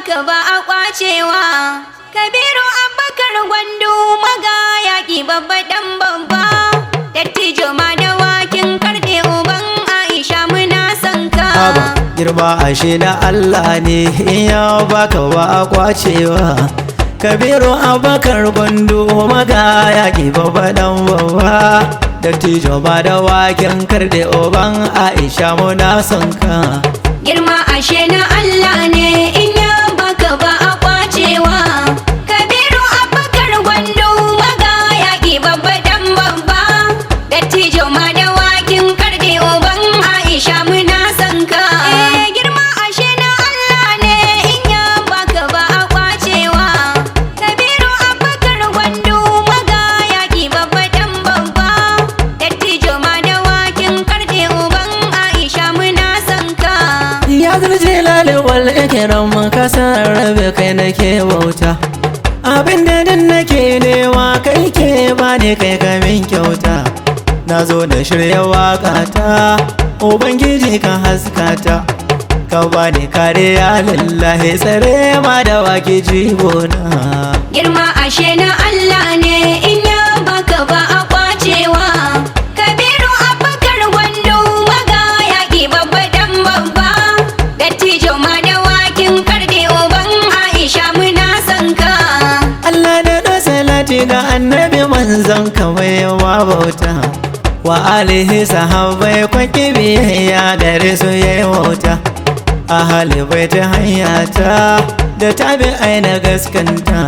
baka ba a kwacewa. Kabiru Abubakar Gwandu maga yaƙi babba dan babba. Dattijo ma dawakin karɗe uban Aisha muna son ka. Girma ashe na Allah ne in ya baka ba a kwacewa. Kabiru Abubakar Gwandu maga yaƙi babba dan babba. Dattijo ma dawakin karɗe uban Aisha muna son ka. Girma ashe na Allah ne in ya baka ba a kwacewa. Kabiru Abubakar Gwandu maga yaƙi babba dan babba. Dattijo ma dawakin karɗe uban Aisha muna son ka. Girma ashe na Allah ne in ya baka ba a kwacewa. Kabiru Abubakar Gwandu maga yaƙi babba dan babba. Dattijo ma dawakin karɗe uban Aisha muna son ka. Ya zarce lalewar ikiran kasar rabe kai nake bauta. Abin da din nake nema kai ke bani kai kamin kyauta. Na zo da shirya waƙata, Ubangiji ka haskata. Ka bani kariya lillahi tsare ma da wake jigona. Girma ashe na Allah ne in ya baka ba a kwacewa. Kabiru Abubakar Gwandu maga yaƙi babba dan babba. Dattijo ma dawakin karɗe uban Aisha muna son ka. Allah da ɗan salati ga annabi manzon ka mai yawa bauta. Wa alihi sahabbai kwaki biyayya gare su yayi wauta. Ahali bai ta hanyata da tabi aina gaskanta.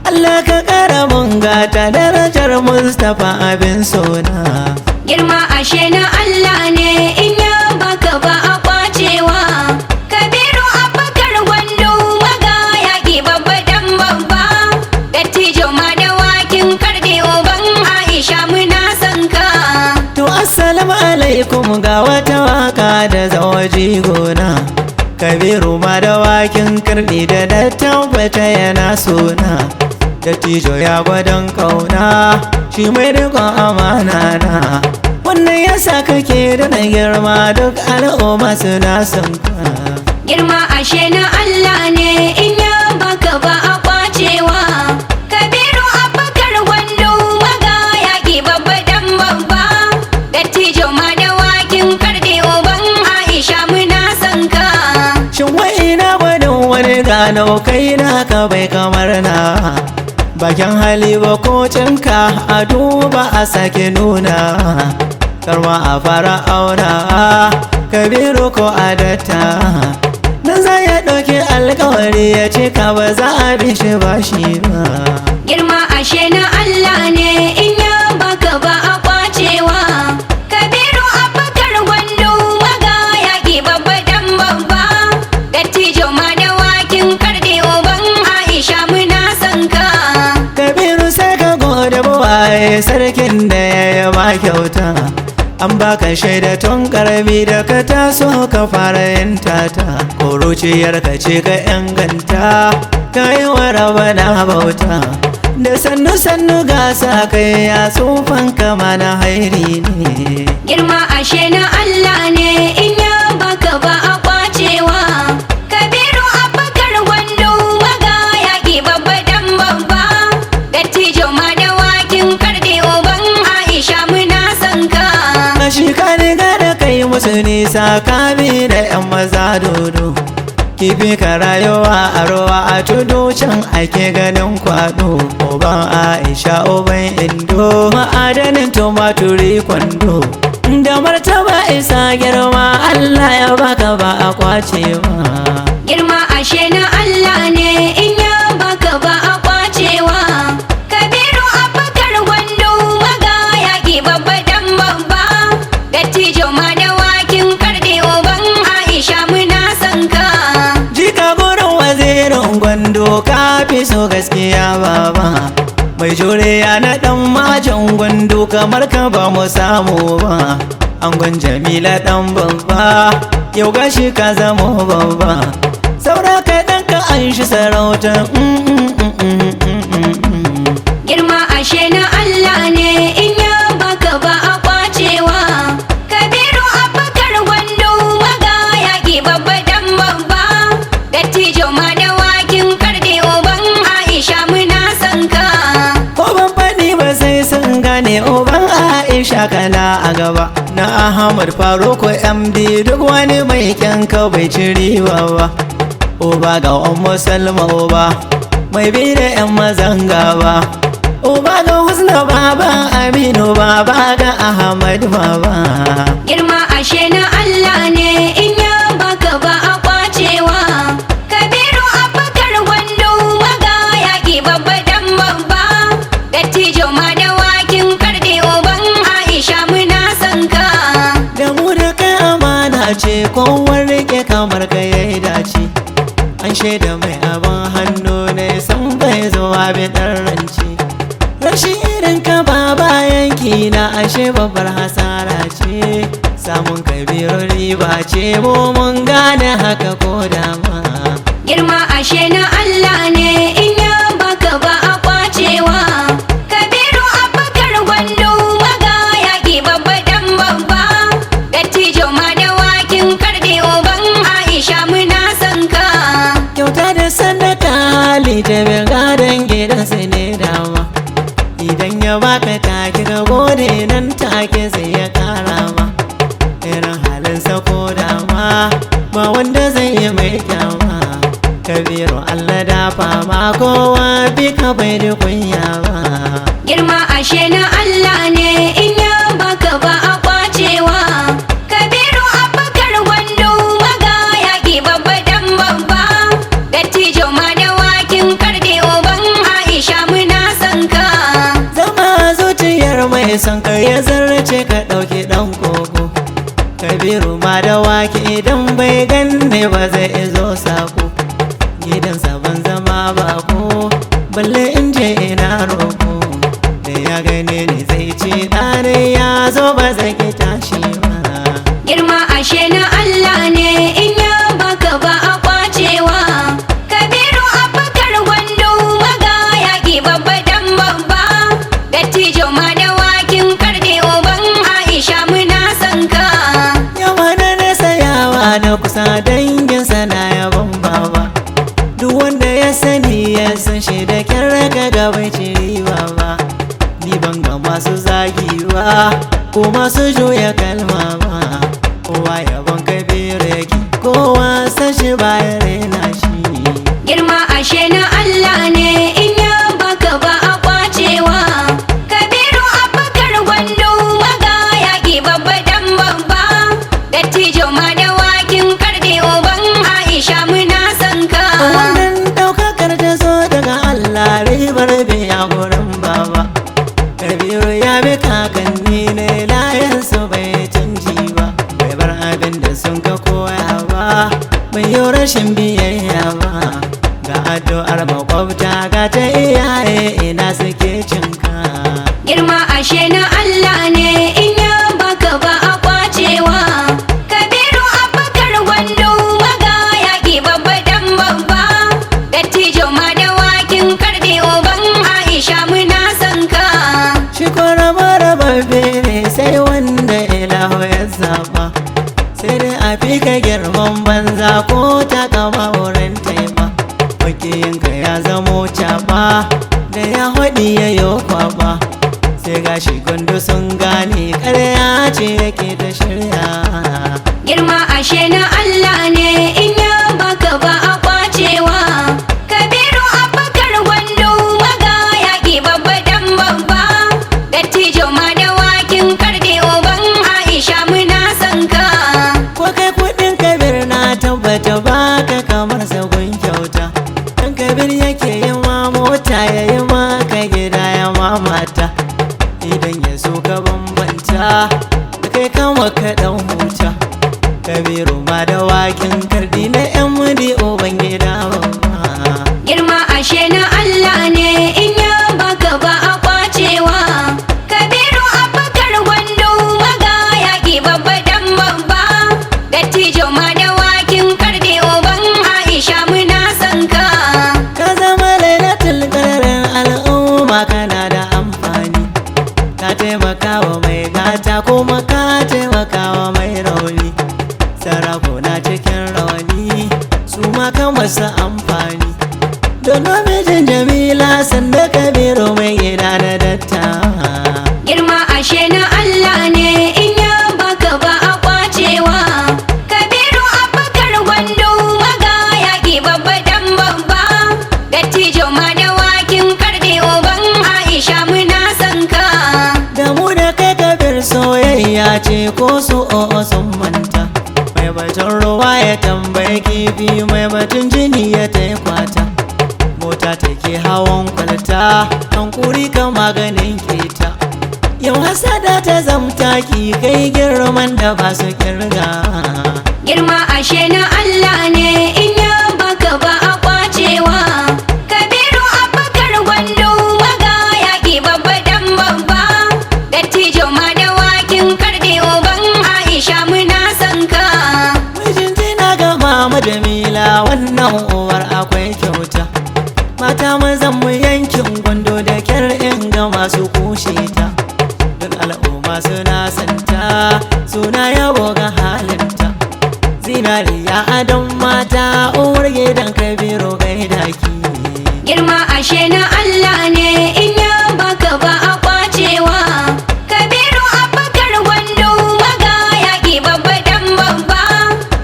Allah ka ƙara mun gata darajar Mustapha abin sona. Girma ashe na Allah ne in ya baka ba a kwacewa. Kabiru Abubakar Gwandu maga yaƙi babba dan babba. Dattijo ma dawakin karɗe uban Aisha muna son ka. To assalamu alaikum ga wata waka da zawaji gona. Kabiru ma dawakin karɗi da na tabbata yana sona. Dattijo ya gwadon kauna shi mai rikon amana na. Wannan yasa kake da na girma duk al'umma suna son ka. Girma ashe na Allah ne in ya baka ba a kwacewa. Kabiru Abubakar Gwandu maga yaƙi babba dan babba. Dattijo ma dawakin karɗe uban Aisha muna son ka. Shin wai na gwadon wani gano kai naka bai kamar na. Bakin hali ba ko cinka a duba a sake nuna. Karma a fara auna Kabiru ko adatta. Nan za ya ɗauki alkawari ya cika ba za a bi shi ba shi ba. Girma ashe na Allah ne in ya baka ba a kwacewa. Kabiru Abubakar Gwandu maga yaƙi babba dan babba. Dattijo ma dawakin karɗe uban Aisha muna son ka. Kabiru sai ka gode buwaye sarkin da ya yi ma kyauta. An baka shaida tun karami da ka taso ka fara yin tata. Kuruciyar ka ce ka inganta ka yi wa rabana bauta. Da sannu sannu gasa kai ya tsufan kama na hairi ne. Girma ashe na Allah ne in ya baka ba a kwacewa. Kabiru Abubakar Gwandu maga yaƙi babba dan babba. Dattijo ma dawakin karɗe uban Aisha muna son ka. Shi ka riga da kai musu nisa ka bi da 'yan maza dodo. Kifi ka rayuwa a ruwa a tudu can ake ganin kwado. Uban Aisha uban Indo ma'adanin tumaturi kwando. Da martaba isa girma Allah ya baka ba a kwace ba. Girma ashe na Allah ne in ya baka ba a kwacewa. Kabiru Abubakar Gwandu maga yaƙi babba dan babba. Dattijo ma dawakin karɗe uban Aisha muna son ka. Jika gurin wazirin Gwando ka fi so gaskiya baba. Mai juriya na ɗan majan Gwando kamar ka ba mu samu ba. Angon Jamila ɗan babba yau gashi ka zama babba. Saura kaɗan ka an shi sarauta. Girma ashe na Allah ne in ya baka ba a kwacewa. Kabiru Abubakar Gwandu maga yaƙi babba dan babba. Dattijo ma dawakin takala a gaba na Ahmad Faruku MD duk wani mai kyanka bai ci riba ba. Uba ga Ummu Salma uba mai bi da 'yan mazan gaba. Uba ga Husna baba Aminu baba ga Ahmad baba. Girma ashe na Allah ne in ya baka ba a kwacewa. Kabiru Abubakar Gwandu maga yaƙi babba dan babba. Dattijo ma da wakin karɗe uban Aisha muna son ka. Da mu da kai amana ce kowar rike kamar ka yayi dace. An shaida mai abin hannu ne san bai zuwa bidan rance. Rashin irin ka ba yanki na ashe babbar hasara ce. Samun Kabiru riba ce mu mun gane haka ko dama. Girma ashe na Allah ne in ya baka ba a kwacewa. Kabiru Abubakar Gwandu maga yaƙi babba dan babba. Dattijo ma da wakin karɗe uban Aisha muna son ka. Kyauta da sadaka hali ta bin gadon gidansu ne dama. Idan ya baka take ka gode nan take sai ya kara ma. Irin halinsa ko dama ba wanda zai yi mai kyama. Kabiru Allah dafa ma kowa bi ka bai da kunya ba. Girma ashe na Allah ne in ya baka ba a kwacewa. Kabiru Abubakar Gwandu maga yaƙi babba dan babba. Dattijo ma da wakin karɗe uban Aisha muna son ka. Zama zuciyar mai son ka ya zarce ka ɗauki ɗan koko. Kabiru ma da wake idan bai ganne ba zai izo sako. Gidansa ban zama bako balle in je ina roko. Da ya gane ni zai ce ɗane ya zo ba zai ki tashi ba. Girma ashe na Allah ne in ya baka ba a kwacewa. Kabiru Abubakar Gwandu maga yaƙi babba dan babba. Dattijo ma da wakin karɗe uban Aisha muna son ka. Yawa na nasa yawa na kusa danginsa na yaban baba. Duk wanda ya sani ya san shi da kyan raga bai ci riba ba. Ni ban ga masu zagi ba ko masu juya kalma ba. Kowa yaban Kabiru yake kowa san shi baya rena shi. Girma ashe na Allah ne in ya baka ba a kwacewa. Kabiru Abubakar Gwandu maga yaƙi babba dan babba. Dattijo ma da wakin karɗe uban Aisha muna son ka. Wannan ɗaukakar ta zo daga Allah ribar biya gurin baba. Kabiru ya bi kakanni ne layansu bai canji ba. Bai bar abin da sun ka koya ba, bai yi rashin biyayya ba. Ga addu'ar makwabta ga ta iyaye ina suke cinka. Girma ashe na Allah ne in ya baka ba a kwacewa. Kabiru Abubakar Gwandu maga yaƙi babba dan babba. Dattijo ma da wakin karɗe uban Aisha muna son ka. Shi ko rabe ne sai wanda ilahu ya zaba. Sai dai a fi ka girman banza ko ta kama wurin taima. Makiyinka ya zamo caba da ya haɗi ya yi kwaba. Sai gashi gundu sun gane ƙarya ce yake ta shirya. Girma ashe na Allah ne in ya baka ba a kwacewa. Kabiru Abubakar Gwandu maga yaƙi babba dan babba. Dattijo ma da wakin karɗe uban Aisha muna son ka. Ko kai kuɗin Kabir na tabbata baka kamar sagun kyauta. Dan Kabir yake yin ma mota ya yi maka gida ya mamata. Idan ya so ka bambanta da kai kama ka ɗan huta. Kabiru ma da wakin karɗi na 'yan mudi uban gida babba. Girma ashe na Allah ne in ya baka ba a kwacewa. Kabiru Abubakar Gwandu maga yaƙi babba dan babba. Dattijo ma da wakin karɗe uban Aisha muna son ka. Ka zama lailatul qadarin al'umma kana da amfani. Ka taimaka wa mai gata kuma ka taimaka wa mai rauni. Sarakuna cikin rawani su ma kan wasu amfani. Don mijin Jamila sanda Kabiru mai gida da dattawa. Girma ashe na Allah ruwa ya tambayi kifi mai batun jini ya kwata. Mota take hawan kwalta hankuri ka maganin keta. Yau hasada ta zamta ki kai girman da ba su kirga. Girma ashe na Allah ne in ya baka ba a kwacewa. Kabiru Abubakar Gwandu maga yaƙi babba dan babba. Dattijo ma dawakin karɗe uban Aisha muna son ka. Mijinta ga mama Jamila wannan uwar akwai kyauta. Mata mazan mu yankin Gwando da kyar in ga masu kushe ta. Duk al'umma suna santa suna yabo ga halinta. Zinariya adon mata uwar gidan Kabiru gaida ki. Girma ashe na Allah ne in ya baka ba a kwacewa. Kabiru Abubakar Gwandu maga yaƙi babba dan babba.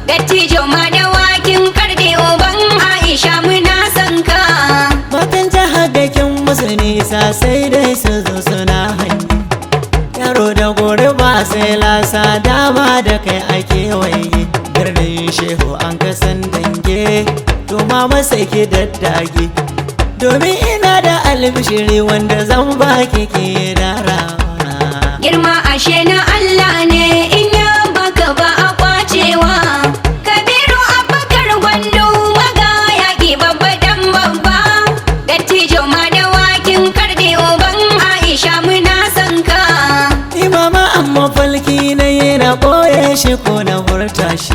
Dattijo ma dawakin karɗe uban Aisha muna son ka. Matan jihar da kin musu nisa sai dai su zo suna hanyi. Yaro da gore ba sai lasa dama da kai a kewaye. Birnin shehu an kasan dange to mama sai ki daddage. Domin ina da albishiri wanda zan baki ke darawa. Girma ashe na Allah ne in ya baka ba a kwacewa. Kabiru Abubakar Gwandu maga yaƙi babba dan babba. Dattijo ma dawakin karɗe uban Aisha muna son ka. Imama amma falki na yi na ɓoye shi ko na furta shi.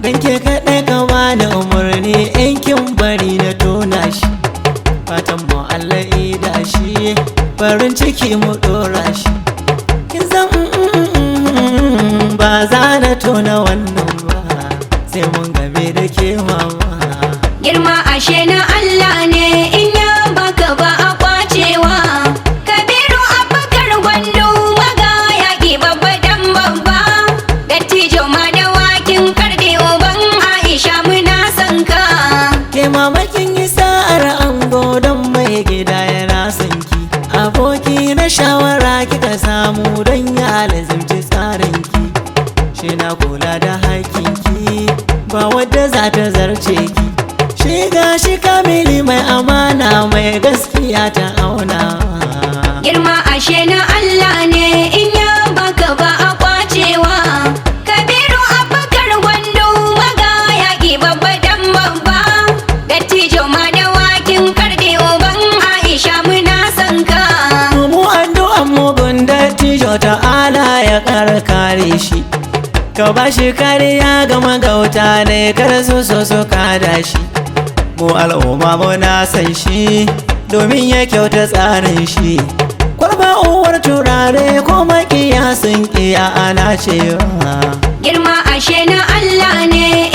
Dan ke kaɗai ka bani umarni in kin bari na tona shi. Fatan mu Allah ida shi farin ciki mu ɗora shi. Kin san ba za na tona wannan ba sai mun game da ke mama. Girma ashe na Allah ne in ya baka ba a kwacewa. Kabiru Abubakar Gwandu maga yaƙi babba dan babba. Dattijo ma dawakin karɗe uban Aisha muna son ka. Ke mamakin yi sa'ar ango don mai gida yana son ki. Aboki na shawara kika samu don ya lazimci tsarinki. Shi na kula da hakinki ba wadda za ta zarce ki. Shi gashi kamili mai amana mai gaskiya ta auna. Girma ashe na Allah ne in ya baka ba a kwacewa. Kabiru Abubakar Gwandu maga yaƙi babba dan babba. Dattijo ma dawakin karɗe uban Aisha muna son ka. Mu addu'an mugun dattijo ta'ala ya kare shi. Ka ba shi kariya ga magauta ne kar su so su kada shi. Mu al'umma muna san shi domin ya kyauta tsarin shi. Kwalba uwar turare ko makiya sun kiya ana cewa. Girma ashe na Allah ne